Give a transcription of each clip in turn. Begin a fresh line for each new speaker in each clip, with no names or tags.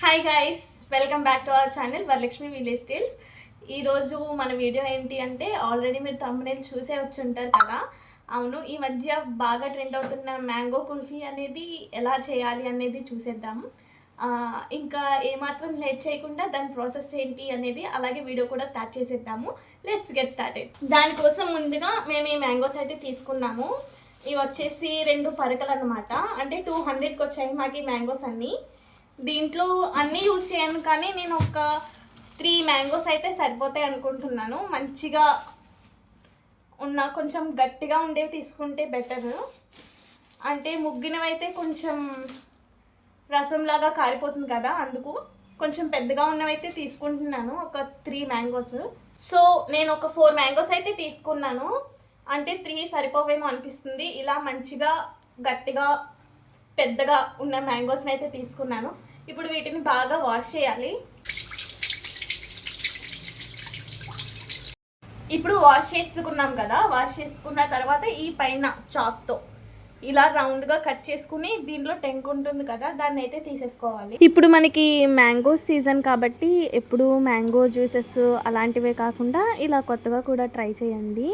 Hi guys, welcome back to our channel Varalakshmi village styles. ఈరోజు మన video ఏంటి అంటే ఆల్రెడీ మీరు thumbnail చూసే వచ్చి ఉంటారు కదా. అవును, ఈ మధ్య బాగా ట్రెండ్ అవుతున్న మ్యాంగో కుల్ఫీ అనేది ఎలా చేయాలి అనేది చూసేద్దాము. ఇంకా ఏమాత్రం లేట్ చేయకుండా దాని ప్రాసెస్ ఏంటి అనేది అలాగే వీడియో కూడా స్టార్ట్ చేసేద్దాము. Let's get started. దానికోసం ముందుగా మేము ఈ మ్యాంగోస్ అయితే తీసుకున్నాము. ఇవి వచ్చేసి 2 పరకలు అనమాట. అంటే 200కి వచ్చాయి మాకు ఈ మ్యాంగోస్ అన్నీ. దీంట్లో అన్నీ యూజ్ చేయను, కానీ నేను ఒక 3 మ్యాంగోస్ అయితే సరిపోతాయి అనుకుంటున్నాను. మంచిగా ఉన్న కొంచెం గట్టిగా ఉండేవి తీసుకుంటే బెటర్. అంటే ముగ్గినవైతే కొంచెం రసంలాగా కారిపోతుంది కదా, అందుకు కొంచెం పెద్దగా ఉన్నవైతే తీసుకుంటున్నాను. ఒక 3 మ్యాంగోస్. సో నేను ఒక 4 మ్యాంగోస్ అయితే తీసుకున్నాను. అంటే 3 సరిపోవేమో అనిపిస్తుంది. ఇలా మంచిగా గట్టిగా పెద్దగా ఉన్న మ్యాంగోస్ని అయితే తీసుకున్నాను. ఇప్పుడు వీటిని బాగా వాష్ చేయాలి. ఇప్పుడు వాష్ చేసుకున్నాం కదా, వాష్ చేసుకున్న తర్వాత ఈ పైన చాక్తో ఇలా రౌండ్గా కట్ చేసుకుని దీంట్లో టెంక్ ఉంటుంది కదా, దాన్ని అయితే తీసేసుకోవాలి. ఇప్పుడు మనకి మ్యాంగో సీజన్ కాబట్టి ఎప్పుడు మ్యాంగో జ్యూసెస్ అలాంటివే కాకుండా ఇలా కొత్తగా కూడా ట్రై చేయండి.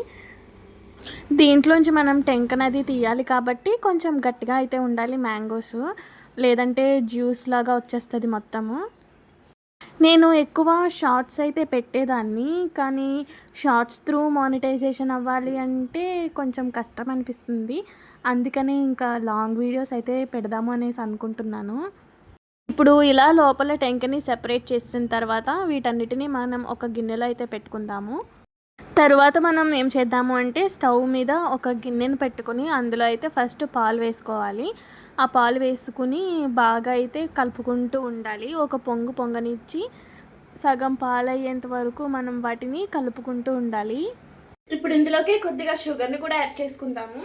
దీంట్లోంచి మనం టెంక్ అనేది తీయాలి కాబట్టి కొంచెం గట్టిగా అయితే ఉండాలి మ్యాంగోస్, లేదంటే జ్యూస్ లాగా వచ్చేస్తుంది మొత్తము. నేను ఎక్కువ షార్ట్స్ అయితే పెట్టేదాన్ని, కానీ షార్ట్స్ త్రూ మానిటైజేషన్ అవ్వాలి అంటే కొంచెం కష్టం అనిపిస్తుంది. అందుకని ఇంకా లాంగ్ వీడియోస్ అయితే పెడదాము అనేసి అనుకుంటున్నాను. ఇప్పుడు ఇలా లోపల టెంక్ని సెపరేట్ చేసిన తర్వాత వీటన్నిటిని మనం ఒక గిన్నెలో అయితే పెట్టుకుందాము. తరువాత మనం ఏం చేద్దాము అంటే స్టవ్ మీద ఒక గిన్నెను పెట్టుకుని అందులో అయితే ఫస్ట్ పాలు వేసుకోవాలి. ఆ పాలు వేసుకుని బాగా అయితే కలుపుకుంటూ ఉండాలి. ఒక పొంగనిచ్చి సగం పాలు అయ్యేంత వరకు మనం వాటిని కలుపుకుంటూ ఉండాలి. ఇప్పుడు ఇందులోకి కొద్దిగా షుగర్ని కూడా యాడ్ చేసుకుందాము.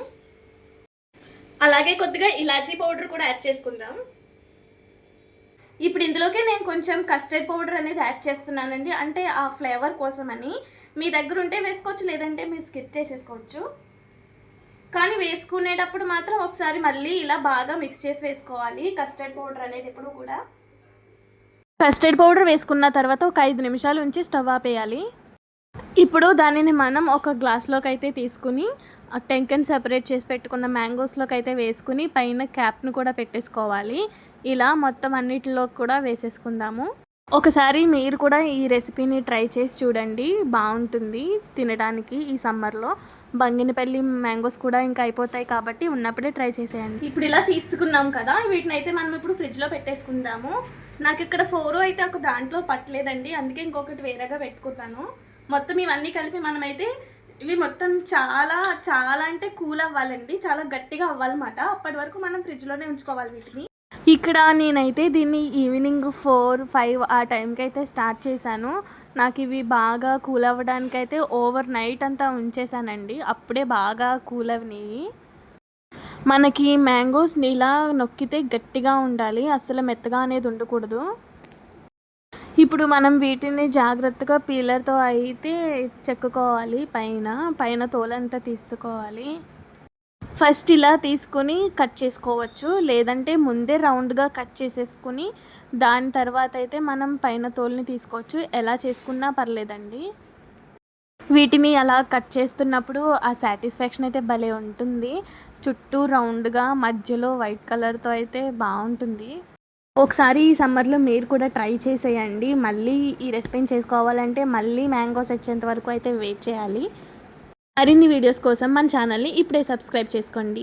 అలాగే కొద్దిగా ఇలాచీ పౌడర్ కూడా యాడ్ చేసుకుందాం. ఇప్పుడు ఇందులోకి నేను కొంచెం కస్టర్డ్ పౌడర్ అనేది యాడ్ చేస్తున్నానండి. అంటే ఆ ఫ్లేవర్ కోసమని. మీ దగ్గర ఉంటే వేసుకోవచ్చు, లేదంటే మీరు స్కిప్ చేసేసుకోవచ్చు. కానీ వేసుకునేటప్పుడు మాత్రం ఒకసారి మళ్ళీ ఇలా బాగా మిక్స్ చేసి వేసుకోవాలి కస్టర్డ్ పౌడర్ అనేది ఎప్పుడు కూడా. కస్టర్డ్ పౌడర్ వేసుకున్న తర్వాత ఒక 5 నిమిషాలు ఉంచి స్టవ్ ఆపేయాలి. ఇప్పుడు దానిని మనం ఒక గ్లాస్లోకి అయితే తీసుకుని టెంకన్ సెపరేట్ చేసి పెట్టుకున్న మ్యాంగోస్లోకి అయితే వేసుకుని పైన క్యాప్ను కూడా పెట్టేసుకోవాలి. ఇలా మొత్తం అన్నిటిలో కూడా వేసేసుకుందాము. ఒకసారి మీరు కూడా ఈ రెసిపీని ట్రై చేసి చూడండి, బాగుంటుంది తినడానికి. ఈ సమ్మర్లో బంగినపల్లి మ్యాంగోస్ కూడా ఇంకా అయిపోతాయి కాబట్టి ఉన్నప్పుడే ట్రై చేసేయండి. ఇప్పుడు ఇలా తీసుకున్నాం కదా, వీటిని అయితే మనం ఇప్పుడు ఫ్రిడ్జ్లో పెట్టేసుకుందాము. నాకు ఇక్కడ 4 అయితే ఒక దాంట్లో పట్టలేదండి, అందుకే ఇంకొకటి వేరేగా పెట్టుకున్నాను. మొత్తం ఇవన్నీ కలిపి మనమైతే ఇవి మొత్తం చాలా చాలా అంటే కూల్ అవ్వాలండి, చాలా గట్టిగా అవ్వాలన్నమాట. అప్పటి వరకు మనం ఫ్రిడ్జ్లోనే ఉంచుకోవాలి వీటిని. ఇక్కడ నేనైతే దీన్ని ఈవినింగ్ 4-5 ఆ టైంకి అయితే స్టార్ట్ చేశాను. నాకు ఇవి బాగా కూల్ అవ్వడానికైతే ఓవర్ నైట్ అంతా ఉంచేసానండి, అప్పుడే బాగా కూల్ అవినాయి. మనకి మ్యాంగోస్ని ఇలా నొక్కితే గట్టిగా ఉండాలి, అస్సలు మెత్తగా అనేది ఉండకూడదు. ఇప్పుడు మనం వీటిని జాగ్రత్తగా పీలర్తో అయితే చెక్కుకోవాలి. పైన తోలంతా తీసుకోవాలి. ఫస్ట్ ఇలా తీసుకుని కట్ చేసుకోవచ్చు, లేదంటే ముందే రౌండ్గా కట్ చేసేసుకుని దాని తర్వాత అయితే మనం పైన తోలుని తీసుకోవచ్చు. ఎలా చేసుకున్నా పర్లేదండి. వీటిని అలా కట్ చేస్తున్నప్పుడు ఆ సాటిస్ఫాక్షన్ అయితే భలే ఉంటుంది. చుట్టూ రౌండ్గా మధ్యలో వైట్ కలర్తో అయితే బాగుంటుంది. ఒకసారి ఈ సమ్మర్లో మీరు కూడా ట్రై చేసేయండి. మళ్ళీ ఈ రెసిపీని చేసుకోవాలంటే మళ్ళీ మ్యాంగోస్ వచ్చేంత వరకు అయితే వెయిట్ చేయాలి. మరిన్ని వీడియోస్ కోసం మన ఛానల్ని ఇప్పుడే సబ్స్క్రైబ్ చేసుకోండి.